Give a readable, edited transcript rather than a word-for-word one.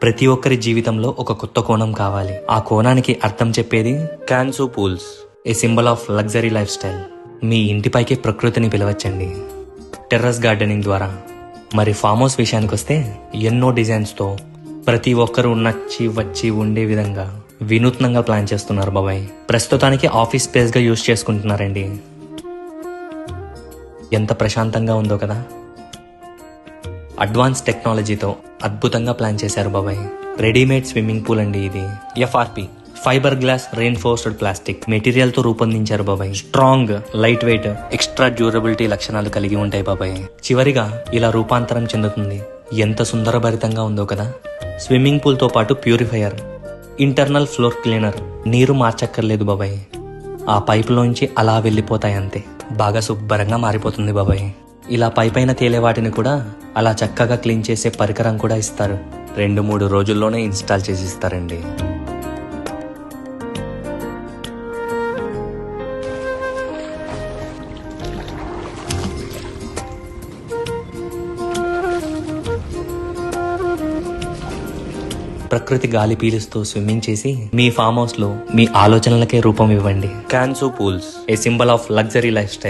ప్రతి ఒక్కరి జీవితంలో ఒక కొత్త కోణం కావాలి. ఆ కోణానికి అర్థం చెప్పేది Kansu pools, a symbol of luxury lifestyle. మీ ఇంటిపైకి ప్రకృతిని పిలవచ్చండి టెర్రస్ గార్డెనింగ్ ద్వారా. మరి ఫామ్ హౌస్ విషయానికి వస్తే ఎన్నో డిజైన్స్తో ప్రతి ఒక్కరూ నచ్చి వచ్చి ఉండే విధంగా వినూత్నంగా ప్లాన్ చేస్తున్నారు బాబాయ్. ప్రస్తుతానికి ఆఫీస్ స్పేస్ గా యూజ్ చేసుకుంటున్నారండి. ఎంత ప్రశాంతంగా ఉందో కదా. అడ్వాన్స్ టెక్నాలజీతో అద్భుతంగా ప్లాన్ చేశారు బాబాయ్. రెడీమేడ్ స్విమ్మింగ్ పూల్ అండి ఇది. FRP fibre glass reinforced plastic material తో రూపొందించారు బాబాయ్. Strong, light weight, extra durability లక్షణాలు కలిగి ఉంటాయి బాబాయ్. చివరిగా ఇలా రూపాంతరం చెందుతుంది. ఎంత సుందరభరితంగా ఉందో కదా. స్విమ్మింగ్ పూల్ తో పాటు ప్యూరిఫైయర్, ఇంటర్నల్ ఫ్లోర్ క్లీనర్. నీరు మార్చక్కర్లేదు బాబాయ్, ఆ పైపులోంచి అలా వెళ్ళిపోతాయి అంతే. బాగా శుభ్రంగా మారిపోతుంది బాబాయ్. ఇలా పైపైన తేలే వాటిని కూడా అలా చక్కగా క్లీన్ చేసే పరికరం కూడా ఇస్తారు. 2-3 రోజుల్లోనే ఇన్స్టాల్ చేసి ఇస్తారండి. ప్రకృతి గాలి పీలుస్తూ స్విమ్మింగ్ చేసి మీ ఫామ్ హౌస్ లో మీ ఆలోచనలకే రూపం ఇవ్వండి. Kansu pools, a symbol of luxury life style.